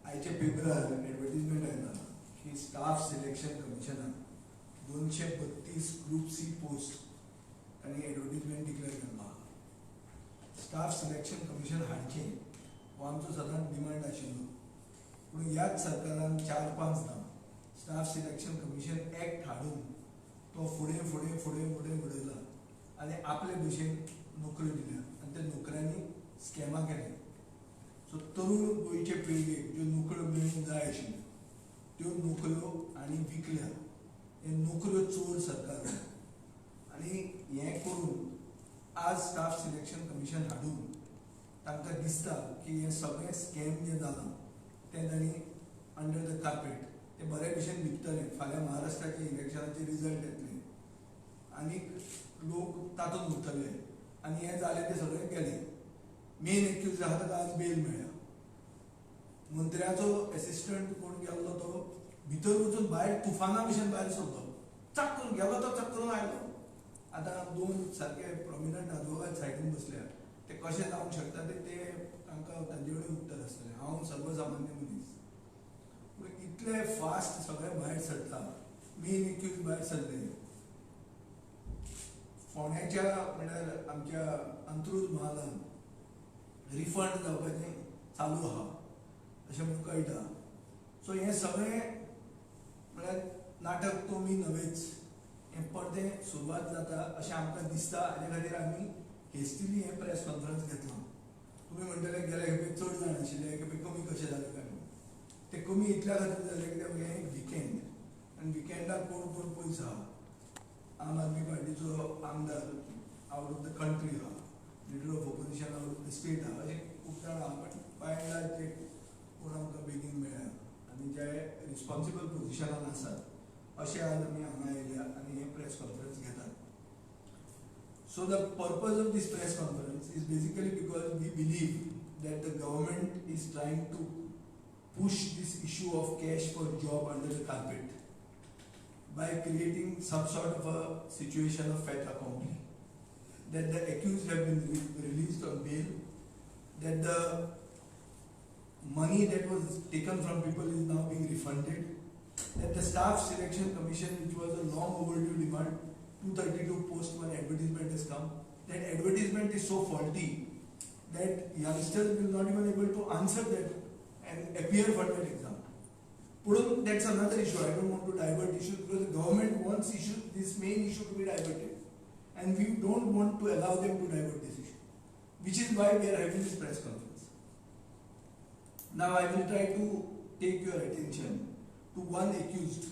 आयच्या पेपरार एडवर्टिजमेंट येता की स्टाफ सिलेक्शन कमिशनान 232 ग्रुप सी पोस्ट तांणी एडवर्टिजमेंट डिक्लेअर केला. स्टाफ सिलेक्शन कमिशन हाडचें हो आमचो सदांच डिमांड आशिल्लो, पूण ह्याच सरकारान 4-5 स्टाफ सिलेक्शन कमिशन एक्ट हाडून तो फुडें फुडें फुडें फुडें घडयला आनी आपले भशेन नोकऱ्यो दिल्या आनी त्या नोकऱ्यांनी स्कॅमां केले. सो तरुण गोंयचे पिळगेक ज्यो नोकऱ्यो मेळूंक जाय आशिल्ल्यो त्यो नोकऱ्यो आनी विकल्या. हे नोकऱ्यो चोर सरकार आनी हें करून आज स्टाफ सिलेक्शन कमिशन हाडून तांकां दिसता की हे सगळें स्कॅम जे जालां तें तांणी अंडर द कार्पेट ते बरे भशेन विकतले. फाल्यां महाराष्ट्राचे इलेक्शनाचे रिजल्ट येतले आनी लोक तातूंत उरतले आनी हें जालें तें सगळें गेलें. मेन एक्यूज आहा ताका आज बेल मेळ्ळ्या. मंत्र्याचो एसिस्टंट कोण गेल्लो तो भितर वचून भायर तुफाना भशेन भायर सरलो, चक करून गेलो तो चक करून आयलो. आतां 2 सारके प्रॉमिनंट advocate सायडीन बसल्या, ते कशें जावंक शकता ते तांकां तांचे कडेन उत्तर आसतलें. हांव सर्वसामान्य मनीस, पूण इतले फास्ट सगळे भायर सरता. मेन एक्यूज भायर सरले. फोंड्याच्या म्हणल्यार आमच्या अंत्रूज महालान रिफंड जावपाचें चालू आहा अशें म्हणून कळटा. सो हें सगळें म्हळ्यार नाटक तोमी नवेच, हें परतें सुरवात जाता अशें आमकां दिसता. हाजे खातीर आमी हेस्टिली हें प्रेस कॉन्फरन्स घेतलो. तुमी म्हणटले गेल्या खेपे चड जाण आशिल्ले, हे खेपे कमी कशें जालें काय म्हणून. ते कमी इतल्या खातीर जालें कित्याक हें एक विकेंड आनी विकेंडाक कोण कोण पयस आहा. आम आदमी पार्टीचो आमदार आवट ऑफ द कंट्री आहा, leader of opposition out of the state आहा, अशें खूब जाण आहा. बट बाय एंड लार्ज ते कोण आमकां बेगीन मेळ्ळा आनी जे रिस्पॉन्सिबल पोजिशनान आसात अशें आज आमी हांगा येयल्या आनी हे प्रेस कॉन्फरन्स घेतात. So the purpose of this press conference is basically because we believe that the government is trying to push this issue of cash for job under the carpet by creating some sort of a situation of fait accompli, that the accused have been released on bail, that the money that was taken from people is now being refunded, that the staff selection commission, which was a long overdue demand, 232 post one advertisement has come. That advertisement is so faulty that youngsters will not even able to answer that and appear for that exam. But that's another issue. I don't want to divert issues because the government wants this main issue to be diverted, and we don't want to allow them to divert this issue, which is why we are having this press conference. Now I will try to take your attention to one accused,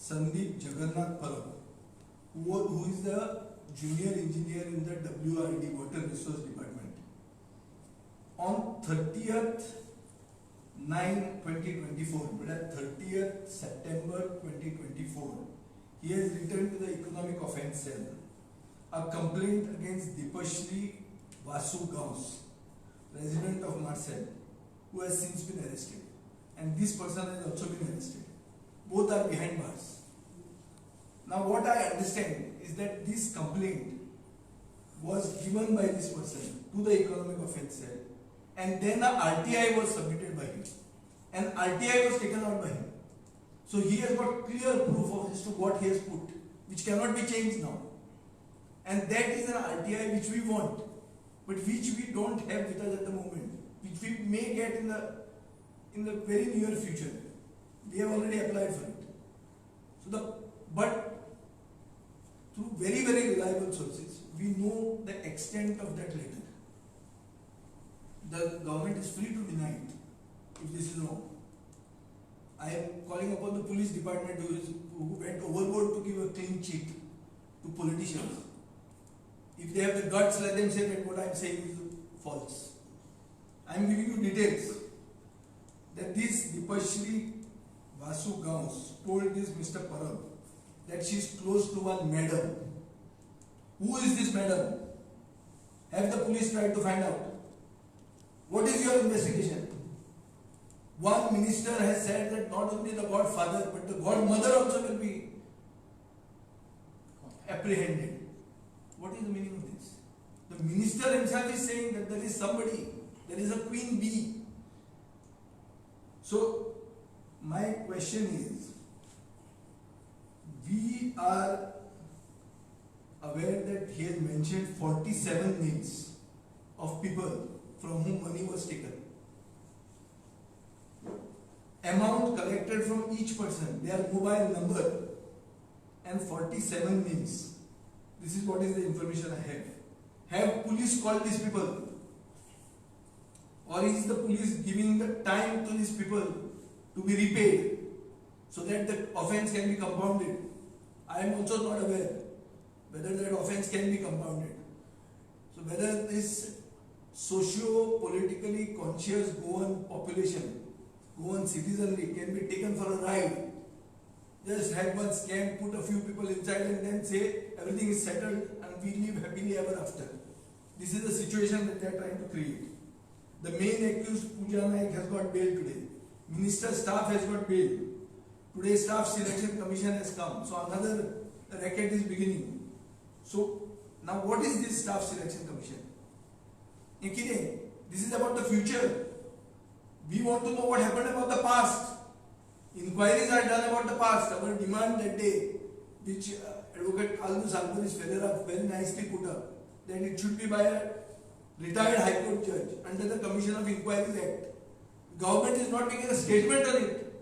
Sandeep Jagannath Parab, who is the junior engineer in the WRD, Water Resource Department. On 30th 9/2024, but at 30th September 2024, he has written to the Economic Offence Cell a complaint against Dipashri Vasu Gaus, resident of Marcel, who has since been arrested. And this person has also been arrested. Both are behind bars. Now what I understand is that this complaint was given by this person to the Economic Offence Cell, and then a RTI was submitted by him, and RTI was taken out by him. So he has got clear proof of as to what he has put, which cannot be changed now. And that is an RTI which we want, but which we don't have with us at the moment, which we may get in the very near future. We have already applied for it. So but through very, very reliable sources, we know the extent of that letter. The government is free to deny it if this is wrong. I am calling upon the police department who went overboard to give a clean sheet to politicians. If they have the guts, let them say that what I am saying is false. I am giving you details. That this Dipashri Vasu Gaus told this Mr. Parab that she is close to one madam. Who is this madam? Have the police tried to find out? What is your investigation? One minister has said that not only the godfather but the godmother also will be apprehended. What is the meaning of this? The minister himself is saying that there is somebody, there is a queen bee. So my question is, we are aware that he has mentioned 47 names of people from whom money was taken. Amount collected from each person, their mobile number, and 47 names. This is what is the information I have. Have police called these people? Or is the police giving the time to these people to be repaid so that the offence can be compounded? I am also not aware whether that offence can be compounded. So whether this socio-politically conscious Goan population, Goan citizenry can be taken for a ride. Just have one scam, put a few people inside and then say everything is settled and we live happily ever after. This is the situation that they are trying to create. The main accused, Pooja Naik, has got bail today. Minister staff has got bail. Today Staff Selection Commission has come. So another racket is beginning. So now what is this Staff Selection Commission? This is about the future. We want to know what happened about the past. Inquiries are done about the past. Our demand that day, which Advocate Aldous Alvarez Ferreira very nicely put up, that it should be by a retired High Court judge under the Commission of Inquiries Act. Government is not making a statement on it.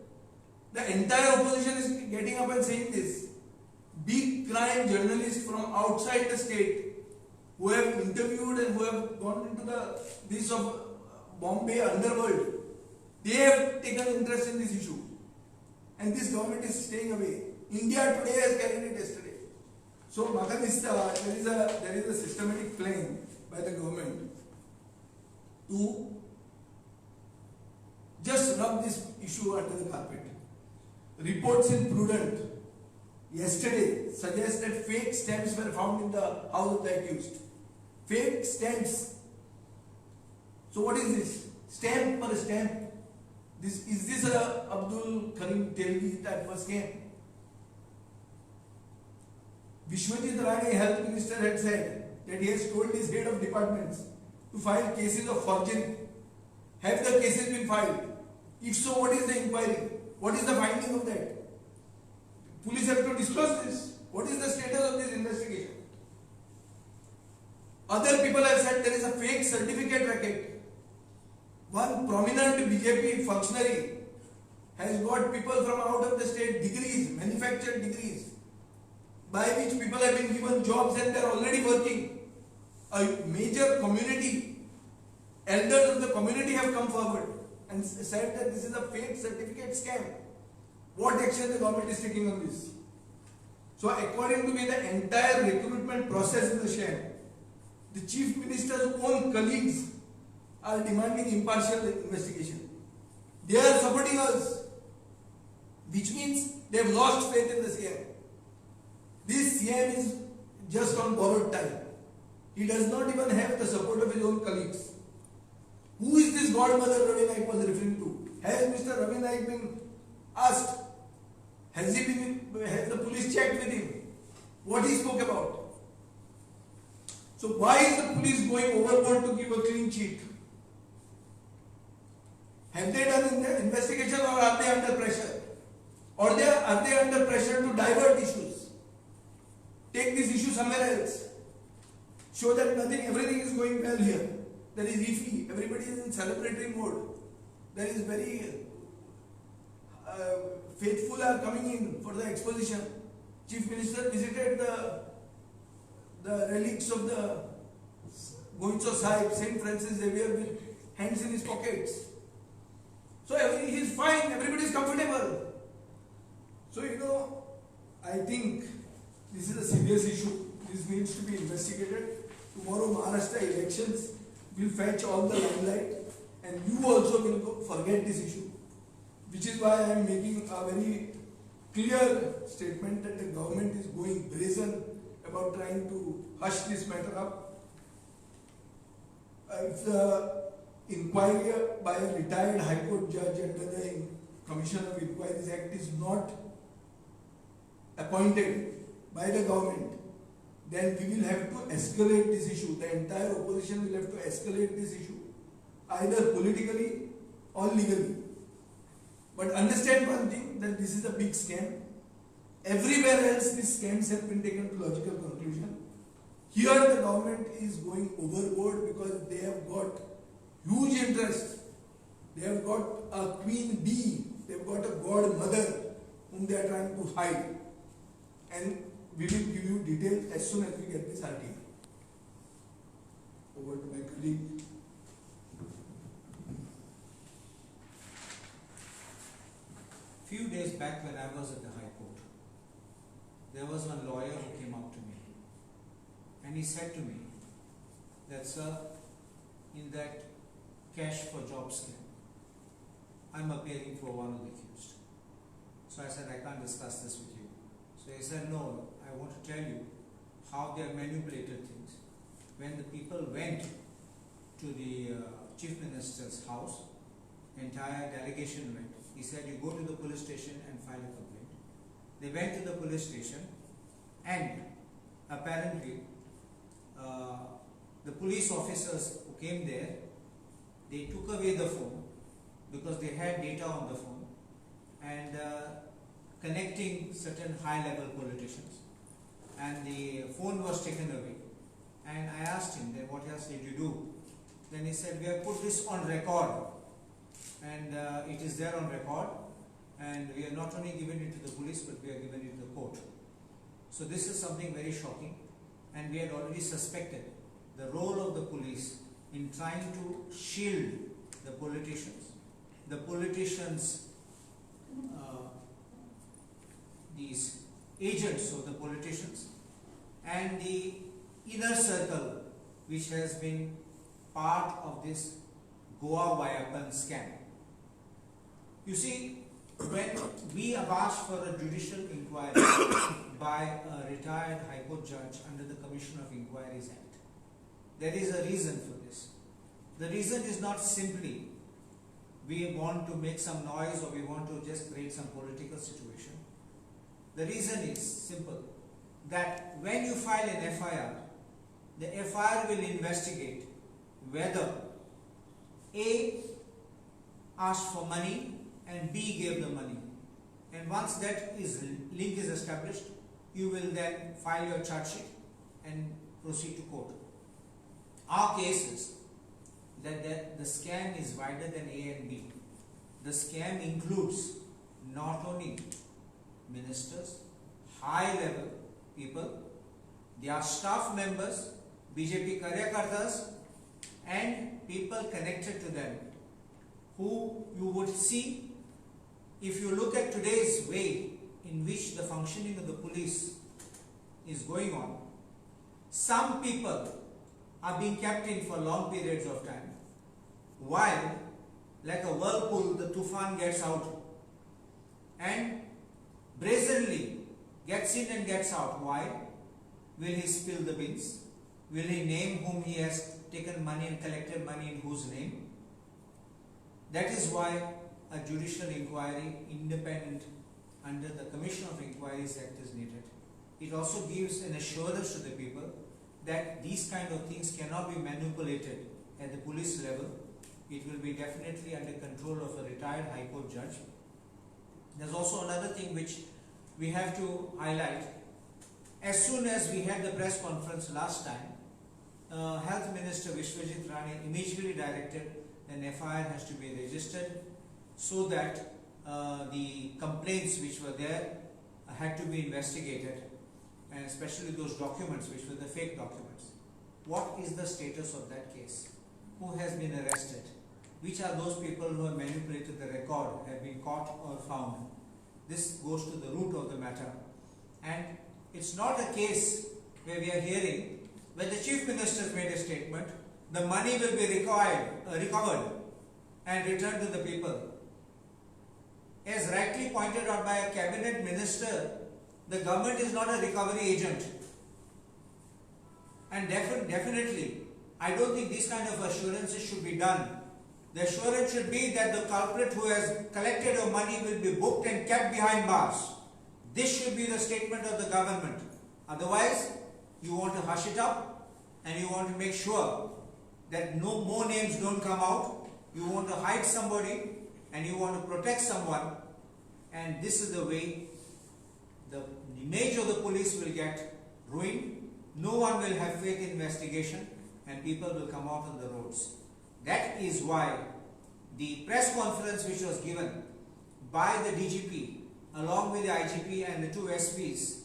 The entire opposition is getting up and saying this. Big crime journalists from outside the state who have interviewed and who have gone into this of Bombay underworld, they have taken interest in this issue. And this government is staying away. India Today has carried it yesterday. So there is a systematic plan by the government to just rub this issue under the carpet. Reports in Prudent yesterday suggest that fake stamps were found in the house of the accused. Fake stamps. So what is this? Stamp per stamp. Is this a Abdul Karim Telgi type of scam? Vishwajit Rane, Health Minister, had said that he has told his head of departments to file cases of forgery. Have the cases been filed? If so, what is the inquiry? What is the finding of that? Police have to disclose this. What is the status of this investigation? Other people have said there is a fake certificate racket. One prominent BJP functionary has got people from out of the state degrees, manufactured degrees, by which people have been given jobs and they are already working. A major community, elders of the community have come forward and said that this is a fake certificate scam. What action the government is taking on this? So according to me, the entire recruitment process is a sham. The Chief Minister's own colleagues are demanding impartial investigation. They are supporting us, which means they have lost faith in the CM. This CM is just on borrowed time. He does not even have the support of his own colleagues. Who is this godmother Ravi Naik was referring to? Has Mr. Ravi Naik been asked? Has the police checked with him? What he spoke about? So why is the police going overboard to give a clean sheet? Have they done an investigation or are they under pressure? Or are they under pressure to divert issues? Take this issue somewhere else. Show that everything is going well here. There is iffy. Everybody is in celebratory mode. There is very faithful are coming in for the exposition. Chief Minister visited the relics of the Goincho Sahib, Saint Francis Xavier, with hands in his pockets. So he is fine, everybody is comfortable. So I think this is a serious issue. This needs to be investigated. Tomorrow Maharashtra elections will fetch all the limelight and you also will forget this issue. Which is why I am making a very clear statement that the government is going brazen about trying to hush this matter up. If the inquiry by a retired High Court judge under the Commission of Inquiries Act is not appointed by the government, then we will have to escalate this issue. The entire opposition will have to escalate this issue, either politically or legally. But understand one thing, that this is a big scam. Everywhere else these scams have been taken to logical conclusion. Here the government is going overboard because they have got huge interest. They have got a queen bee, they have got a godmother whom they are trying to hide. And we will give you details as soon as we get this article. Over to my colleague. Few days back when I was at the High Court, there was one lawyer who came up to me and he said to me that, sir, in that cash for job scam, I'm appearing for one of the accused. So I said, I can't discuss this with you. So he said, no, I want to tell you how they have manipulated things. When the people went to the Chief Minister's house, entire delegation went. He said, you go to the police station and file a complaint. They went to the police station and apparently the police officers who came there, they took away the phone because they had data on the phone and connecting certain high-level politicians, and the phone was taken away. And I asked him, then what else did you do? Then he said, we have put this on record, and it is there on record, and we are not only giving it to the police, but we are giving it to the court. So this is something very shocking, and we had already suspected the role of the police in trying to shield the politicians. The politicians, these agents of the politicians, and the inner circle which has been part of this Goa Vayapan scam. You see, when we have asked for a judicial inquiry by a retired High Court judge under the Commission of Inquiries Act, there is a reason for this. The reason is not simply we want to make some noise or we want to just create some political situation. The reason is simple, that when you file an FIR, the FIR will investigate whether A asked for money and B gave the money. And once that link is established, you will then file your charge sheet and proceed to court. Our case is that the scam is wider than A and B. The scam includes not only ministers, high-level people, their staff members, BJP Karyakartas, and people connected to them, who you would see if you look at today's way in which the functioning of the police is going on. Some people are being kept in for long periods of time, while like a whirlpool the tufan gets out and brazenly gets in and gets out. Why? Will he spill the beans? Will he name whom he has taken money and collected money in whose name? That is why a judicial inquiry, independent under the Commission of Inquiries Act, is needed. It also gives an assurance to the people that these kind of things cannot be manipulated at the police level. It will be definitely under control of a retired High Court judge. There's also another thing which we have to highlight. As soon as we had the press conference last time, Health Minister Vishwajit Rane immediately directed an FIR has to be registered so that the complaints which were there had to be investigated, and especially those documents which were the fake documents. What is the status of that case? Who has been arrested? Which are those people who have manipulated the record, have been caught or found? This goes to the root of the matter. And it's not a case where we are hearing when the Chief Minister made a statement, the money will be recovered and returned to the people. As rightly pointed out by a cabinet minister, the government is not a recovery agent. And definitely, I don't think these kind of assurances should be done. The assurance should be that the culprit who has collected your money will be booked and kept behind bars. This should be the statement of the government. Otherwise, you want to hush it up and you want to make sure that no more names don't come out. You want to hide somebody and you want to protect someone, and this is the way the image of the police will get ruined. No one will have faith in investigation, and people will come out on the roads. That is why the press conference which was given by the DGP along with the IGP and the two SPs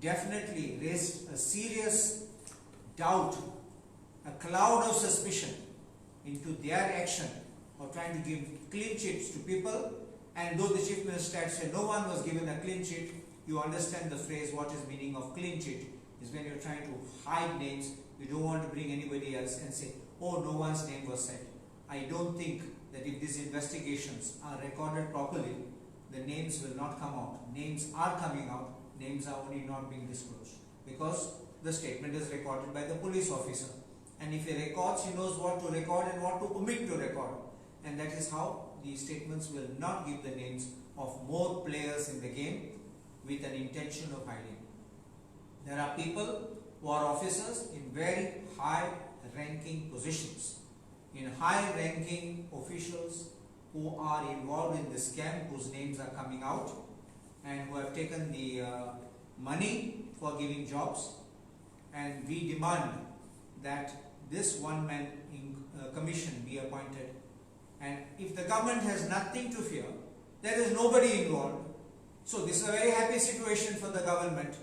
definitely raised a serious doubt, a cloud of suspicion into their action of trying to give clean sheets to people. And though the Chief Minister had said no one was given a clean sheet, you understand the phrase, what is meaning of clean sheet is when you're trying to hide names, you don't want to bring anybody else and say, oh, no one's name was said. I don't think that if these investigations are recorded properly, the names will not come out. Names are coming out, names are only not being disclosed, because the statement is recorded by the police officer. And if he records, he knows what to record and what to omit to record. And that is how the statements will not give the names of more players in the game with an intention of hiding. There are people who are officers in very high ranking positions, in high ranking officials who are involved in the scam, whose names are coming out, and who have taken the money for giving jobs. And we demand that this one-man commission be appointed. And if the government has nothing to fear, there is nobody involved. So this is a very happy situation for the government.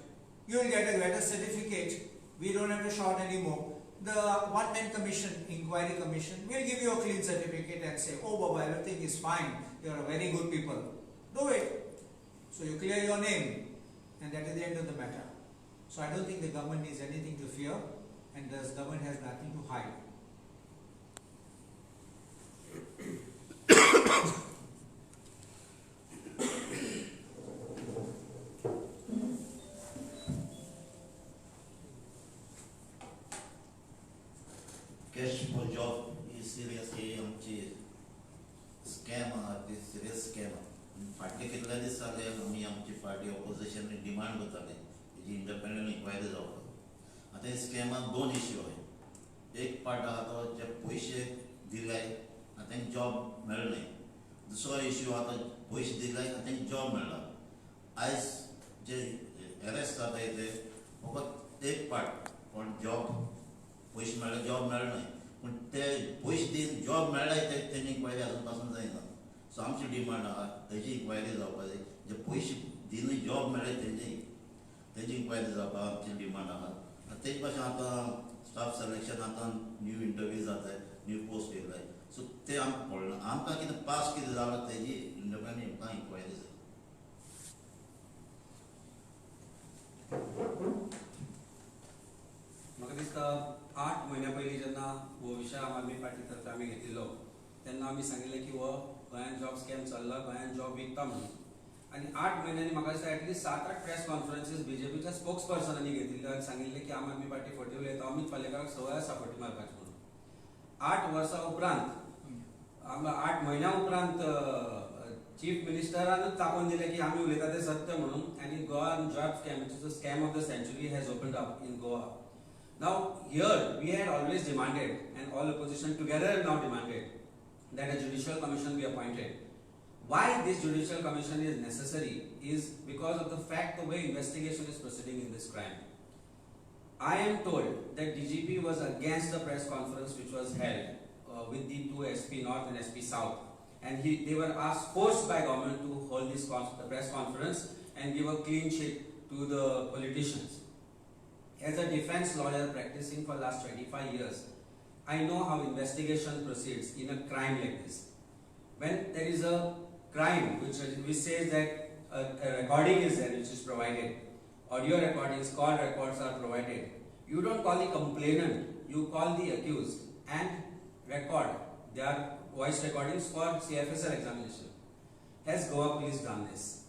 You will get a certificate. We don't have to shout anymore. The one-man commission, inquiry commission, will give you a clean certificate and say, oh Baba, everything is fine. You are a very good people. Do it. So you clear your name, and that is the end of the matter. So I don't think the government needs anything to fear, and the government has nothing to hide. Cash for job is seriously आमची scam आहा ती serious scam आहा. फाटले कितले दीस जाले आमी आमची party opposition demand करताले तेजी इंडिपेंडंट इन्क्वायरी जावपाक. आतां हे स्कॅमाक दोन इश्यू आहाय. एक पार्ट आहा तो जे पयशे दिले आनी तांकां जॉब मेळ्ळें. दुसरो इश्यू आहा तो पयशे दिले आनी तांकां जॉब मेळ्ळा. आयज जे अरेस्ट जाताय ते फकत एक पार्ट, पण जॉब पयशे मेळ्ळे जॉब मेळ्ळे पूण ते पयशे दिवन जॉब मेळ्ळे तेजी इन्क्वायरी आजून पासून जायना. सो आमची डिमांड आहा तेजी इन्क्वायरी जावपाक जाय. जे पयशे दिवन जॉब मेळ्ळे तेजी इन्क्वायरी जावपाक आमची डिमांड आहा. तेज भाशेन आतां स्टाफ सिलेक्शन आतां न्यू इंटरव्यू जाताय, न्यू पोस्ट येयलाय. सो ते आमकां पडना. आमकां कितें पास कितें जालां तेजी इंडिपेंडंट आमकां इन्क्वायरी जाय. म्हाका दिसता 8 म्हयन्या पयलीं जेन्ना हो विशय आम आदमी पार्टी तर्फे आमी घेतिल्लो तेन्ना आमी सांगिल्लें की हो गोंयांत जॉब स्कॅम चल्ला, गोंयांत जॉब विकता म्हणून. आनी 8 म्हयन्यांनी म्हाका दिसता एटलीस्ट 7-8 प्रेस कॉन्फरन्सीस बीजेपीच्या स्पोक्स पर्सनांनी घेतिल्ल्यो आनी सांगिल्लें की आम आदमी पार्टी फटी उलयता, अमित पालेकाराक संवय आसा फटी मारपाची म्हणून. 8 वर्सां उपरांत 8 म्हयन्या उपरांत चीफ मिनिस्टरानूच दाखोवन दिलें की आमी उलयता तें सत्य म्हणून. आनी गोवान job scam, which is the scam of the century, has opened up in Goa. Now here we had always demanded, and all opposition together have now demanded, that a judicial commission be appointed. Why this judicial commission is necessary is because of the fact the way investigation is proceeding in this crime. I am told that DGP was against the press conference which was held with the two SP North and SP South, and they were forced by government to hold this press conference and give a clean sheet to the politicians. As a defense lawyer practicing for last 25 years, I know how investigation proceeds in a crime like this. When there is a crime which says that a recording is there which is provided, audio recordings, call records are provided, you don't call the complainant, you call the accused and record their voice recordings for CFSR examination. Has Goa police done this?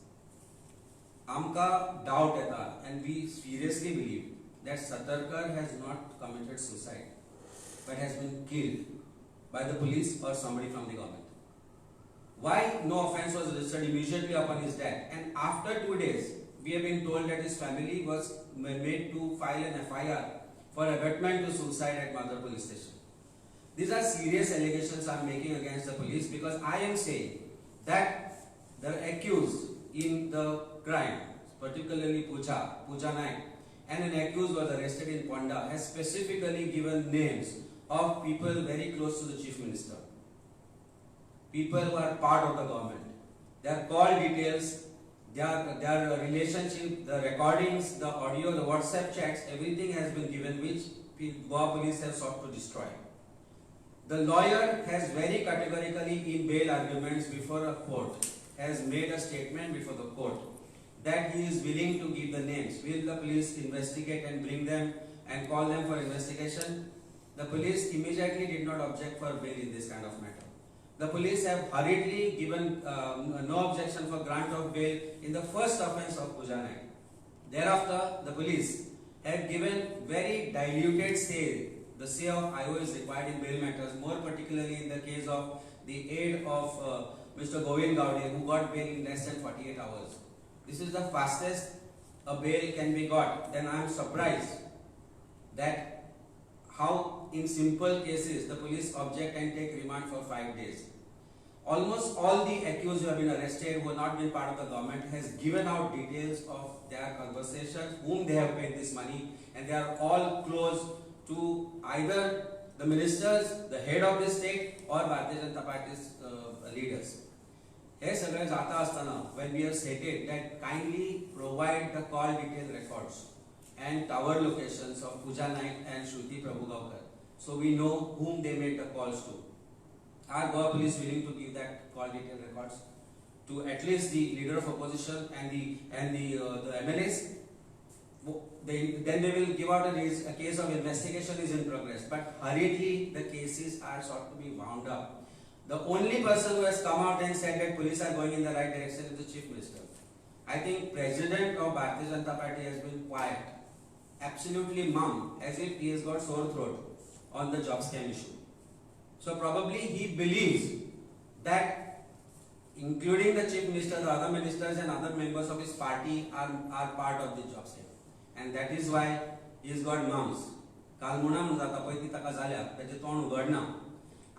Amka doubt eta, and we seriously believe that Satarkar has not committed suicide, but has been killed by the police or somebody from the government. Why no offense was registered immediately upon his death, and after 2 days we have been told that his family was made to file an FIR for abetment to suicide at Madhur police station. These are serious allegations I am making against the police, because I am saying that the accused in the crime, particularly Pooja Naik, and an accused was arrested in Ponda, has specifically given names of people very close to the Chief Minister. People who are part of the government. Their call details, their relationship, the recordings, the audio, the WhatsApp chats, everything has been given, which Goa police have sought to destroy. The lawyer has very categorically in bail arguments before a court, has made a statement before the court that he is willing to give the names. Will the police investigate and bring them and call them for investigation? The police immediately did not object for bail in this kind of matter. The police have hurriedly given no objection for grant of bail in the first offence of Pooja Naik. Thereafter, the police have given very diluted say. The say of IO is required in bail matters, more particularly in the case of the aid of Mr. govt, who got bail in less than 48 hours. This is the fastest a bail can be got. Then I am surprised that how in simple cases the police object and take remand for 5 days. Almost all the accused who have been arrested, who have not been part of the government, has given out details of their conversations, whom they have paid this money, and they are all close to either the ministers, the head of the state, or Bharatiya Janata Party's leaders. When we have stated that kindly provide the call detail records and tower locations of Pooja Naik and Shruti Prabhugaukar, so we know whom they made the calls to. Are Goa police willing to give that call detail records to at least the leader of opposition and the MLAs? Then they will give out a case of investigation is in progress. But hurriedly the cases are sought to be wound up. The only person who has come out and said that police are going in the right direction is the Chief Minister. I think President of Bharatiya Janata Party has been quiet, absolutely mum, as if he has got sore throat on the job scam issue. So probably he believes that including the Chief Minister, the other ministers and other members of his party are part of the job scam. And that is why he has got mums. Kaal muna muzata paiti taka zalya, tache tond ugadna.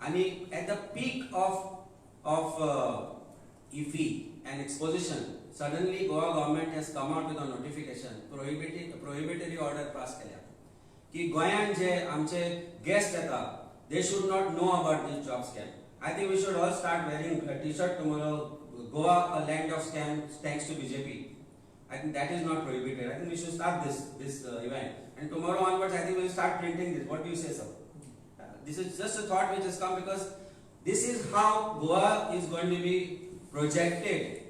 And at the peak of IFI and exposition, suddenly Goa government has come out with a notification, prohibitory order pass केल्या. कि गोंयान जे आमचे guest येता, they should not know about this job scam. I think we should all start wearing a t-shirt tomorrow, Goa, a land of scams, thanks to BJP. I think that is not prohibited. I think we should start this event. And tomorrow onwards, I think we will start printing this. What do you say, sir? This is just a thought which has come because this is how Goa is going to be projected.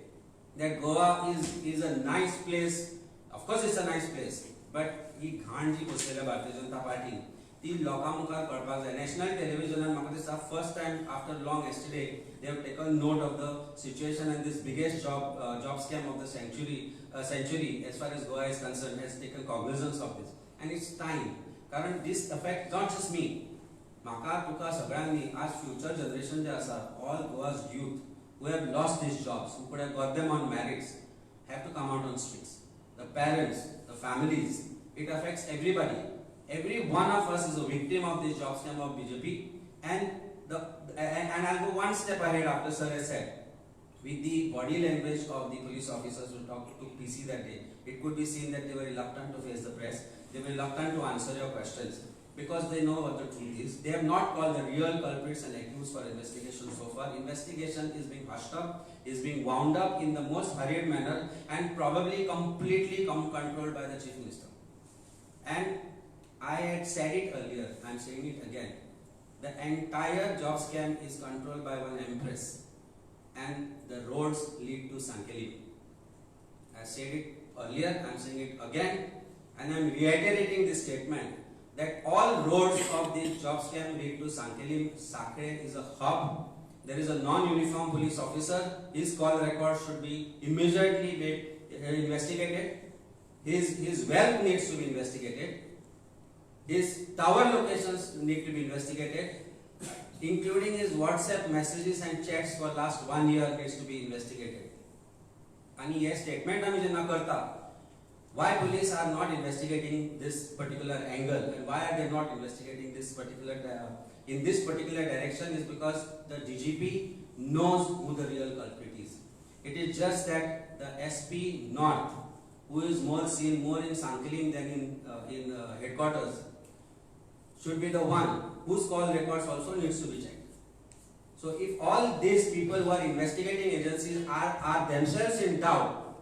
That Goa is a nice place. Of course, it's a nice place. But he घाण जी बसलेल्या Bharatiya Janata party ती लोकां मुखार कळपाक जाय. National television and म्हाका दिसता first time after long yesterday they have taken note of the situation and this biggest job scam of the century as far as Goa is concerned has taken cognizance of this. And it's time. कारण this affects not just me. म्हाका तुका सगळ्यांनी आज future generation जे आसा, all Goa's youth who have lost these jobs, who could have got them on merits, have to come out on streets. The parents, the families, it affects everybody. Every one of us is a victim of this job scam of BJP. And I'll go one step ahead after Sir has said, with the body language of the police officers who talked to PC that day, it could be seen that they were reluctant to face the press. They were reluctant to answer your questions because they know what the truth is. They have not called the real culprits and accused for investigation so far. Investigation is being hushed up, is being wound up in the most hurried manner and probably completely controlled by the Chief Minister. And I had said it earlier, I am saying it again. The entire job scam is controlled by one empress and the roads lead to Sankeli. I said it earlier, I am saying it again, and I am reiterating this statement that all roads of this job scam lead to Sankeli. Sakre is a hub. There is a non-uniform police officer. His call record should be immediately investigated. His wealth needs to be investigated. His tower locations need to be investigated, including his WhatsApp messages and chats for last 1 year needs to be investigated. And yes, statement आमी जेन्ना करता, why police are not investigating this particular angle and why are they not investigating this particular in this particular direction is because the DGP knows who the real culprit It is just that the SP North, who is more seen more in Sankilim than in headquarters, should be the one whose call records also needs to be checked. So if all these people who are investigating agencies are themselves in doubt,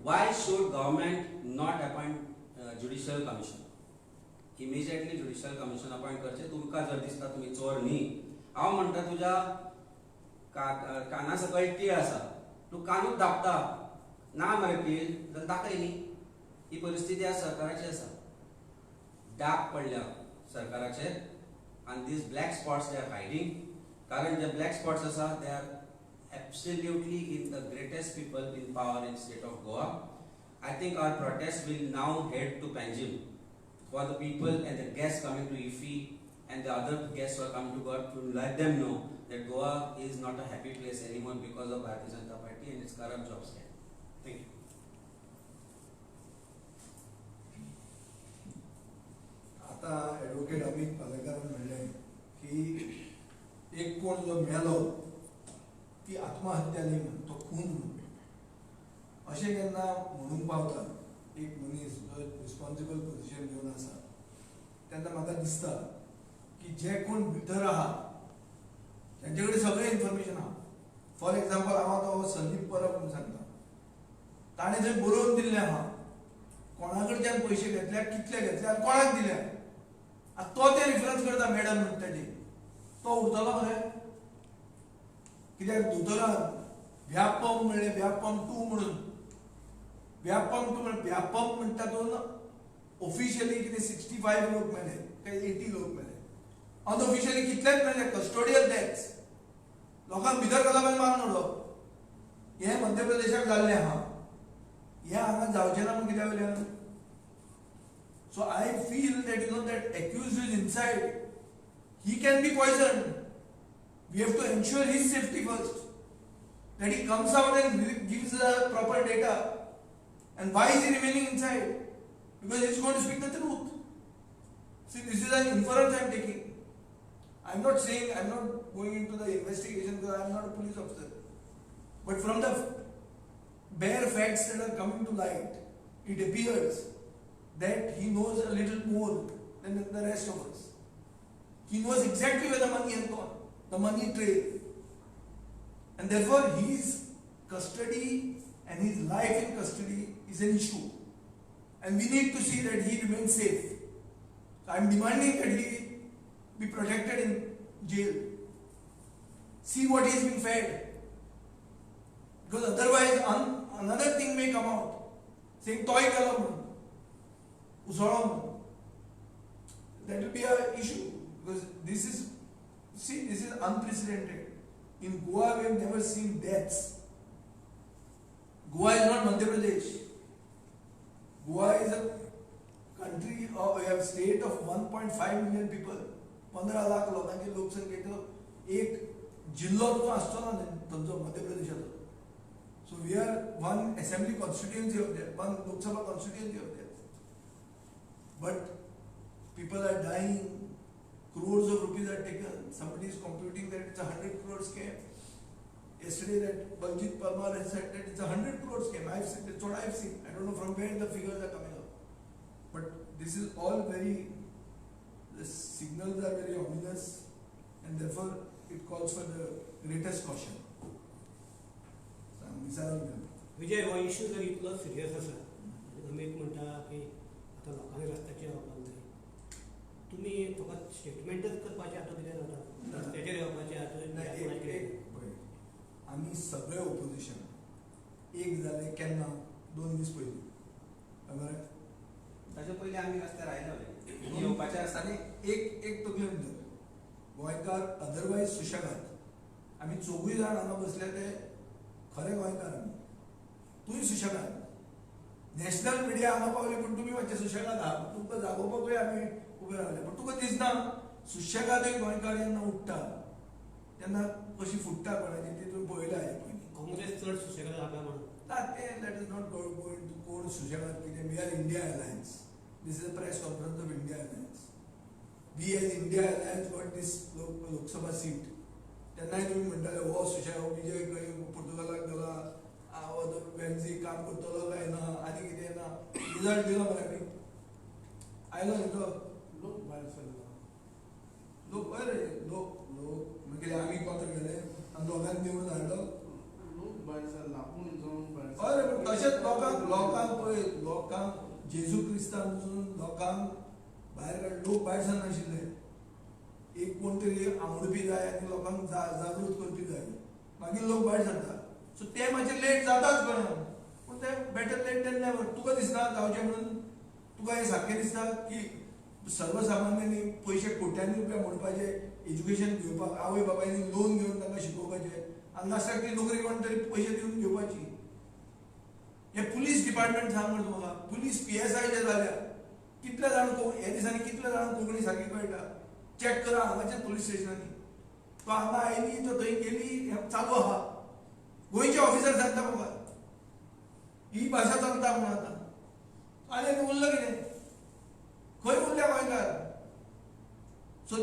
why should government not appoint judicial commission? Immediately judicial commission appoint करचे. तुमका जर दिसता तुम्ही चोर न्ही, हांव म्हणटा तुझ्या काना सकयल टी आसा, तू कानूच दाबता ना मरे पील जाल्यार दाखय न्ही. ही परिस्थिती आज सरकाराची आसा. डाग पडल्या सरकाराचेर and these black spots they are hiding. कारण जे black spots आसा they are absolutely in the greatest people in power in state of Goa. I think our protest will now head to Panjim for the people and the guests coming to IFI and the other guests who are coming to Goa to let them know that Goa is not a happy place anymore because of Bharatiya Janata Party and its corrupt job scam. Thank you. आता advocate Amit पालेकरान म्हणलें की एक कोण जो मेलो ती आत्महत्या न्ही म्हणून तो खून म्हणून अशें केन्ना म्हणूंक पावता एक मनीस जो रिस्पॉन्सिबल पोजिशन घेवन आसा तेन्ना म्हाका दिसता की जे कोण भितर आहा तेंचे कडेन सगळें इन्फॉर्मेशन आहा. फॉर एग्जाम्पल हांव तो संदीप परब म्हणून सांगता, ताणें थंय बरोवन दिल्लें आहा कोणा कडच्यान पयशे घेतल्या, कितले घेतले आनी कोणाक दिल्या. आतां तो ते रिफरन्स करता मॅडम म्हणटा ताची, तो उरतलो मरे? कित्याक दोतोरान व्यापम म्हणलें, व्यापम टू म्हणून. व्यापम टू म्हणून व्यापम म्हणटा तातूंत ऑफिशियली कितें 65 लोक मेले काय 80 लोक मेले. अनऑफिशियली कितलेच मेले. Custodial deaths. लोकांक भितर घालप आनी मारून उडोवप. हें मध्य प्रदेशाक जाल्लें आहा. हें हांगा जावचें ना म्हणून कित्या वयल्यान? So I feel that that accused is inside, he can be poisoned. We have to ensure his safety first. That he comes out and gives the proper data. And why is he remaining inside? Because he is going to speak the truth. See, this is an inference I am taking. I am not saying, I am not going into the investigation because I am not a police officer. But from the bare facts that are coming to light, it appears that he knows a little more than the rest of us. He knows exactly where the money has gone, the money trail. And therefore his custody and his life in custody is an issue. And we need to see that he remains safe. So I am demanding that he be protected in jail. See what he is being fed. Because otherwise another thing may come out, saying toy kalam. That will be an issue because this is unprecedented. In Goa we have never seen deaths. Goa is not Madhya Pradesh. Goa is a country of a state of 1.5 million people. 15 lakh लोकांची लोकसंख्येचो एक जिल्लो तो आसचो ना थंयचो मध्य प्रदेशाचो. So we are one assembly constituency of that, one Lok Sabha constituency of that. But people are dying, crores of rupees are taken. Somebody is computing that it's a 100 crore scam. Yesterday that Baljeet Parmar has said that it's a 100 crore scam. That's what I've seen. I don't know from where the figures are coming up. But this is all the signals are very ominous and therefore it calls for the greatest caution. विजय हो issue जर इतलो serious आसा, अमित म्हणटा की आता लोकांनी रस्त्याचेर येवपाक जाय, तुमी फकत स्टेटमेंटच करपाचें आतां कितें जाता? रस्त्याचेर येवपाचें आतां आमी सगळे ओपोजिशन एक जाले केन्ना 2 दीस पयलीं खबर. ताचे पयलीं आमी रस्त्यार आयले येवपाचें आसता. आनी एक तकलेन धर, गोंयकार अदरवायज सुशेगाद. आमी 4 जाण हांगा बसले ते खरे गोंयकार आमी. तूंय सुशेगाद. नॅशनल मिडिया हांगा पावली पूण तुमी मातशे सुशेगाद आहा. तुमकां जागोवपाकूय आमी उबे रावले. पूण तुका दिसना सुशेगाद एक गोंयकार जेन्ना उठटा तेन्ना कशी फुट्टा कोणाची ती तुमी पळयल्या हें पयलीं. काँग्रेस चड सुशेगाद आहा म्हणून that is not going to कोण सुशेगाद कितें. We are India Alliance. This is a press conference of India Alliance. We as India Alliance got this Lok Sabha seat. तेन्नाय तुमी म्हणटाले हो सुशेगाद विजय खंय पुर्तुगालाक गेला काम करतलो काय ना आनी कितें ना रिजल्ट दिलो मरे आमी आयलो न्ही तो लोक भायर सरलो लोक बरे लोक लोक मागीर आमी पत्र केले आनी दोगांनी निवडून हाडलो लोक भायर सरला पूण जावन भायर बरे पूण तशेंच लोकांक पळय लोकांक जेजू क्रिस्तांसून लोकांक भायर काड लोक भायर सरनाशिल्ले एक कोण तरी आंवडपी जाय आनी लोकांक जागृत करपी जाय मागीर लोक भायर सरता सो ते मातशें लेट जाताच गोंयांत पूण ते बेटर लेट दॅन नेवर तुका दिसना जावचें म्हणून तुका हें सारकें दिसता की सर्वसामान्यांनी पयशे कोट्यांनी रुपया मोडपाचे एज्युकेशन घेवपाक आवय बापायनी लोन घेवन तांकां शिकोवपाचे आनी लास्टाक ती नोकरी कोण तरी पयशे दिवन घेवपाची हे पुलीस डिपार्टमेंट सांग म्हणटा म्हाका पुलीस PSI जे जाल्या कितले जाण हे दिसांनी कितले जाण कोंकणी सारकी कळटा चॅक करा हांगाच्या पुलीस स्टेशनांनी तो हांगा आयली तो थंय गेली हें चालू आहा गोंयचे ऑफिसर सांगता म्हाका ही भाशा चलता म्हणून आतां आनी उरलं कितें खंय उरल्या गोंयकार सो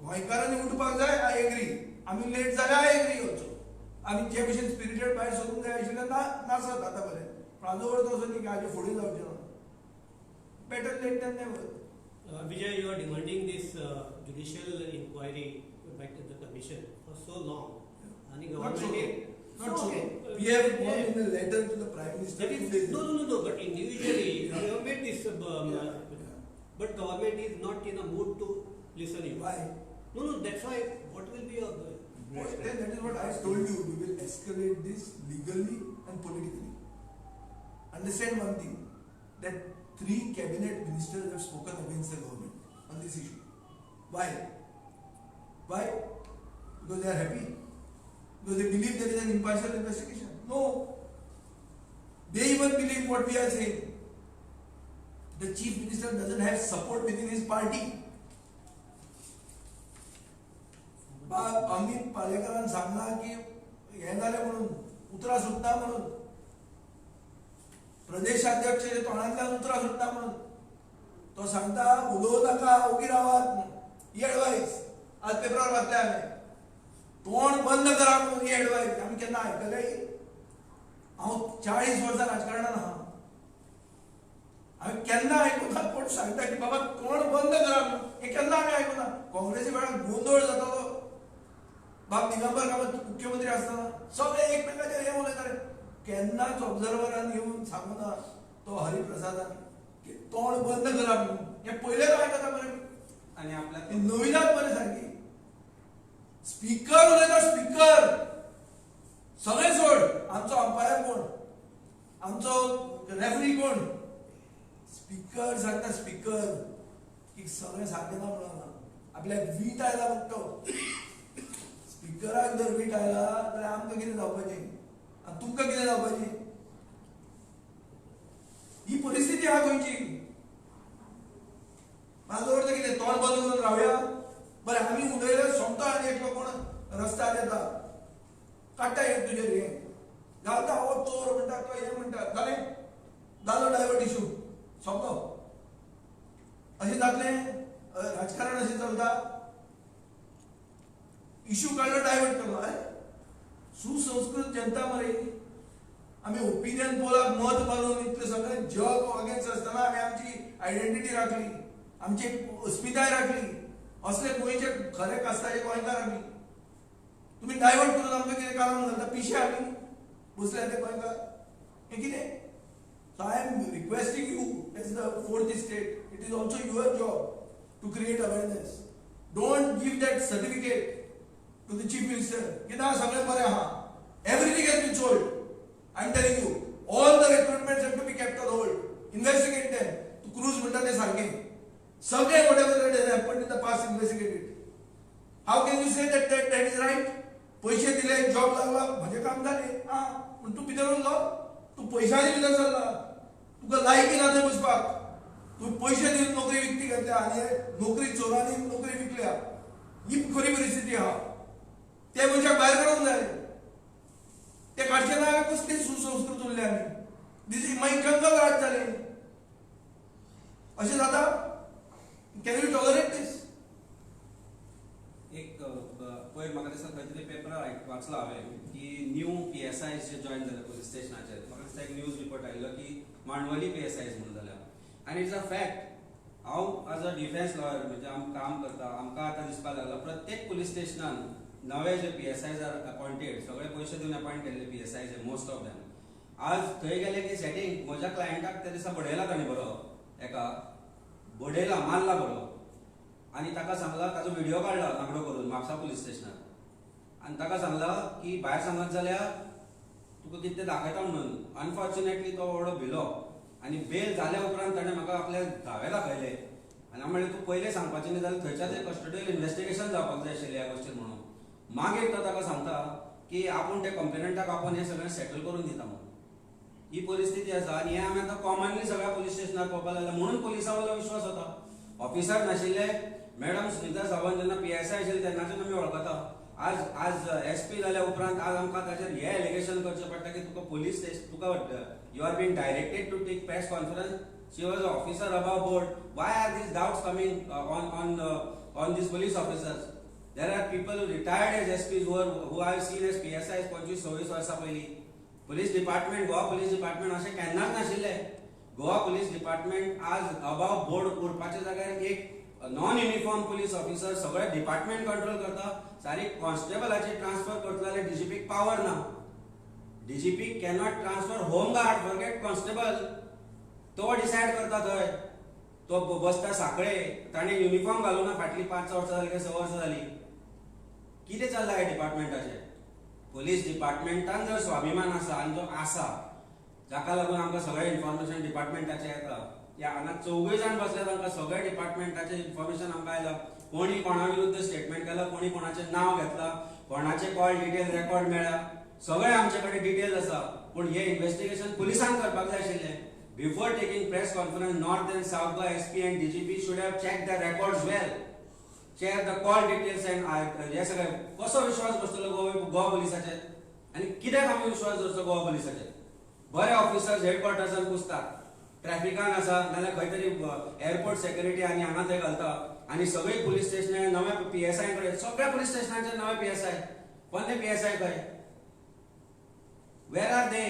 गोंयकारांनी उठपाक जाय आय एग्री आमी लेट जाल्यार आय एग्री ऑल्सो आमी जे भशेन स्पिरिटेड भायर सरूंक जाय आशिल्लें नासत आतां बरें पण हाजो अर्थ असो न्ही की हाजे फुडें जावचें ना better late than never Vijay, you are demanding this judicial inquiry back to the commission for so long. And Not so. government Not so. okay. We have gone in a letter to the Prime Minister. That is, no, but individually, you have made this, but government is not in a mood to listen you. Why? No, that's why, what will be your... Then that is what I told you. We will escalate this legally and politically. Understand one thing, that 3 cabinet ministers have spoken against the government on this issue. Why? Why? Because they are happy? Because they believe there is an impartial investigation? No. They even believe what we are saying. The chief minister doesn't have support within his party. Amit पालेकरान सांगला की हे जालें म्हणून उतरां सुटना म्हणून प्रदेशाध्यक्ष तोंडांतल्यान उतरां सुटना म्हणून तो सांगता उलोव नाका ओगी रावात ही एडवायस आज पेपरार वाचले हांवें तोंड बंद करा म्हणून ही एडवायस आमी केन्ना आयकले हांव 40 वर्सां राजकारणांत आहा हांवें केन्ना आयकुना कोण सांगता की बाबा तोंड बंद करा म्हणून हें केन्ना आमी आयकुना काँग्रेसी वेळार गोंधळ जातालो बाब दिगंबर कामत मुख्यमंत्री असताना सगळे एकमेकांचेर हे उलयताले केन्नाच ऑब्झर्वरान येवन सांगूना तो हरिप्रसादान की तोंड बंद करा म्हणून हें पयलेच आयकता बरें आणि आपल्या नविनात बरें सारकी स्पीकर उलयता स्पीकर सगळें सोड आमचो अंपायर कोण आमचो रेफरी कोण स्पीकर सांगता स्पीकर की सगळें सारकें ना म्हणून आपल्याक वीट आयला फक्त स्पीकराक जर वीट आयला जाल्यार आमकां कितें जावपाचें आनी तुमकां कितें जावपाचें ही परिस्थिती आहा गोंयची म्हाजो अर्थ कितें तोंड बंद करून रावया बरें आमी उलयल्यार सोमतो आनी एकलो कोण रस्त्यार येता काडटा एक तुजेर हें घालता हो चोर म्हणटा तो हें म्हणटा जालें जालो डायवर्ट इशू सोंपलो अशें जातलें राजकारण अशें चलता इशू काढलो डायवर्ट केलो सुसंस्कृत जनता मरे आमी ओपिनियन पोलाक मत घालून इतलें सगळें जग अगेन्स्ट आसतना आमी आमची आयडेंटिटी राखली आमची अस्मिताय राखली असले गोंयचे खरे कास्ताचे गोंयकार आमी तुमी डायवर्ट करून आमकां कितें कामाक घालता पिशे आमी बसले ते गोंयकार हें कितें So I am requesting you as the 4th state, it is also your job to create awareness. Don't give that certificate to the chief minister. Kina samle pare ha. Everything has been sold. I am telling you, all the recruitments have to be kept on hold. Investigate them. To cruise म्हणटा ते सारखे. Something whatever that has happened in the past, investigate it. How can you say that is right? पैसे दिले, job लागला, म्हणजे काम झाले. हा, पण तू भितर उरलो, तू पैशांनी भितर चल्ला. तुका लायकी ना थंय बसपाक तूं पयशे दिवन नोकरी विकती घेतल्या आनी नोकरी चोरांनी नोकरी विकल्या ही खरी परिस्थिती आहा ते मनशाक भायर काडूंक जाय ते काडचे ना कसली सुसंस्कृत उरले आमी दीस इज मागीर जंगल राज जालें अशें जाता कॅन यू टॉलरेट दीस एक पयर म्हाका दिसता खंय तरी पेपरार वाचला हांवें की न्यू PSI PSI जे जॉईन झाले पोलीस स्टेशनाचेर म्हाका दिसता एक न्यूज रिपोर्ट आयिल्लो की मांडवली PSI म्हणून जाल्या आनी इट्स अ फॅक्ट. हांव एज अ डिफेन्स लॉयर म्हणजे काम करता आमकां आतां दिसपाक लागला प्रत्येक पुलीस स्टेशनान नवे जे PSIs आर अपॉइंटेड सगळे पयशे दिवन अपॉइंट केल्ले PSIs मोस्ट ऑफ देम. आज थंय गेले की सेटिंग म्हज्या क्लायंटाक त्या दिसा बडयला ताणें बरो एका बडयला मारला बरो आनी ताका सांगला ताजो व्हिडिओ काडला नागडो करून म्हापसा पुलीस स्टेशनार आनी ताका सांगला की भायर सांगत जाल्यार तुका कितें दाखयता म्हणून. अनफॉर्च्युनेटली तो व्हडलो भिलो आनी बेल जाल्या उपरांत ताणें म्हाका आपले धावे दाखयले आनी हांव म्हणलें तूं पयलें सांगपाचें न्ही जाल्यार थंयच्याच एक कस्टडियल इन्व्हेस्टिगेशन जावपाक जाय आशिल्लें ह्या गोश्टीर म्हणून. मागीर तो ताका सांगता की आपूण ते कंप्लेनंटाक आपोवन हें सगळें सेटल करून दिता म्हणून. ही परिस्थिती आसा आनी हें आमी आतां कॉमनली सगळ्या पुलीस स्टेशनार पळोवपाक लागला म्हणून पुलिसा वयलो विश्वास वता. ऑफिसर नाशिल्ले मॅडम स्मिता सावंत जेन्ना PSI आशिल्ले तेन्नाच्यान आमी वळखता. आज SP जाल्या उपरांत आज आमकां ताचेर हें एलिगेशन करचें पडटा की तुका पुलीस स्टेशन तुका you are been directed to take press conference. She was a officer above board. Why are these doubts coming on these police officers? There are people who retired as SPs who I have seen as PSIs 25-26 वर्सां पयलीं. Police department Goa police department अशें केन्नाच नाशिल्लें. Goa police department आज above board उरपाच्या जाग्यार एक non uniform police officer सगळे department control करता. सारी कॉन्स्टेबलाची ट्रान्सफर करतलो जाल्यार DGPक पावर ना. DGP cannot transfer home guard forget constable. तो डिसायड करता थंय. तो बसता साखळे ताणें युनिफॉर्म घालूना फाटलीं 5 वर्सां जालीं 6 वर्सां जालीं. कितें चल्लां ह्या डिपार्टमेंटाचें? पुलीस डिपार्टमेंटान जर स्वाभिमान आसा आनी जो आसा जाका लागून आमकां सगळें इन्फॉर्मेशन डिपार्टमेंटाचें येता. ह्या हांगा 4 जाण बसल्यात आमकां सगळें डिपार्टमेंटाचें इन्फॉर्मेशन आमकां आयलां. कोणी कोणा विरुद्ध स्टेटमेंट केला कोणी कोणाचें नांव घेतला कोणाचे कॉल डिटेल रेकॉर्ड मेळ्ळा सगळें आमचे कडेन डिटेल्स आसा. पूण हें इन्व्हेस्टिगेशन पुलिसान करपाक जाय आशिल्लें. Before taking press conference, North and South Goa SP and DGP should have checked the records well. Check the call details and हे सगळें कसो विश्वास बसतलो गोवा पुलिसाचेर आनी कित्याक आमी विश्वास दवरचो गोवा पुलिसाचेर? बरे ऑफिसर्स हेडक्वॉर्टर्सान पुसतात ट्रॅफिकान आसा नाल्यार खंय तरी एअरपोर्ट सेक्युरिटी आनी हांगा थंय घालता आनी सगळी पुलीस स्टेशनां नवे PSI कडेन सगळ्या पुलीस स्टेशनांचेर नवे PSI पन्ने PSI खंय? Where are they?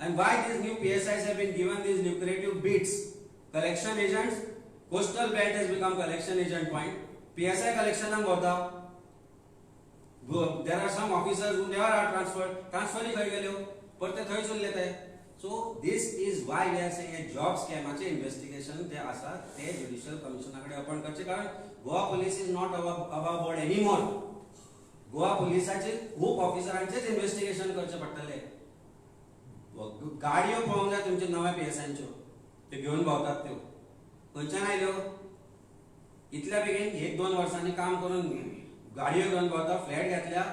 And why these new PSIs have been given these lucrative beats? Collection agents, coastal belt has become collection agent point. PSI collection ang gota. There are some officers who never are transferred. Transfer ही खंय गेल्यो? परते थंय उरले ते. So this is why we are saying a job scamaचे investigation जे आसा ते judicial commission कडे appoint करचे कारण Goa police is not above board anymore. Goa पुलिसाचे खूप ऑफिसरांचेच इन्व्हेस्टिगेशन करचे पडटले. गाडयो पळोवंक जाय तुमच्या नव्या PSIंच्यो त्यो घेवन भोंवतात त्यो खंयच्यान आयल्यो इतल्या बेगीन 1-2 वर्सांनी काम करून गाडयो घेवन भोंवता फ्लॅट घेतल्या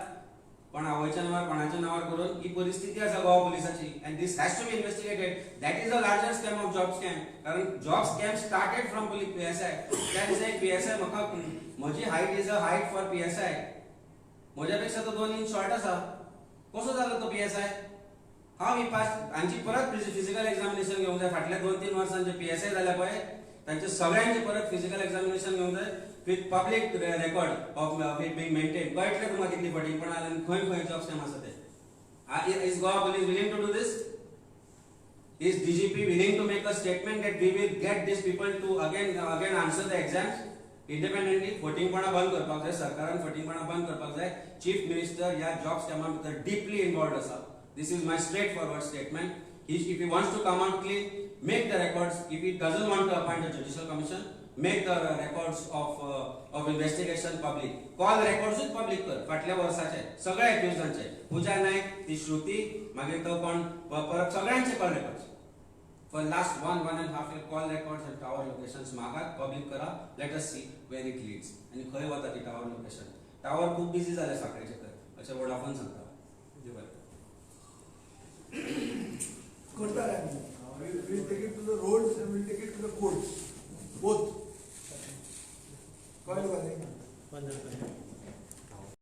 पण आवयच्या नांवार कोणाच्या नांवार करून ही परिस्थिती आसा गोवा पुलिसाची and this has to be investigated. That is a larger scam of job scam कारण job scam started from PSI. That is एक PSI म्हाका म्हजी height is a height for PSI म्हज्या पेक्षा तो 2 इंच शॉर्ट आसा कसो जालो तो PSI? हांव ही पास हांची परत फिजिकल एक्झामिनेशन घेवंक जाय फाटल्या 2-3 वर्सांचे PSI जाल्या पळय तांचे सगळ्यांचे परत फिजिकल एक्झामिनेशन घेवंक जाय with public record of it being maintain. कळटलें तुमकां कितली फटींगपण आनी खंय खंय जॉब स्कॅम आसा ते. Is Goa police willing to do this? Is DGP willing to make a statement that we will get this people to again answer the exams independently? फटींगपणा बंद करपाक जाय सरकारान फटींगपणा बंद करपाक जाय. चीफ मिनिस्टर ह्या जॉब स्कॅमा भितर डीपली इन्वॉल्वड आसा. This is my straightforward statement. If he wants to come out clean, make the records. If he doesn't want to appoint a judicial commission, make the records of investigation public. Call records with public कर. फाटल्या वर्साचे सगळे एक्युजांचे पूजा नायक ती श्रुती मागीर तो कोण परत सगळ्यांचे call records for last 1.5 year call records and tower locations मागात पब्लिक करा. Let us see where it leads. आणि खंय वता ती टावर लोकेशन. टावर खूप बिझी झाले साखळेचे खंय अशें वोडाफोन सांगता.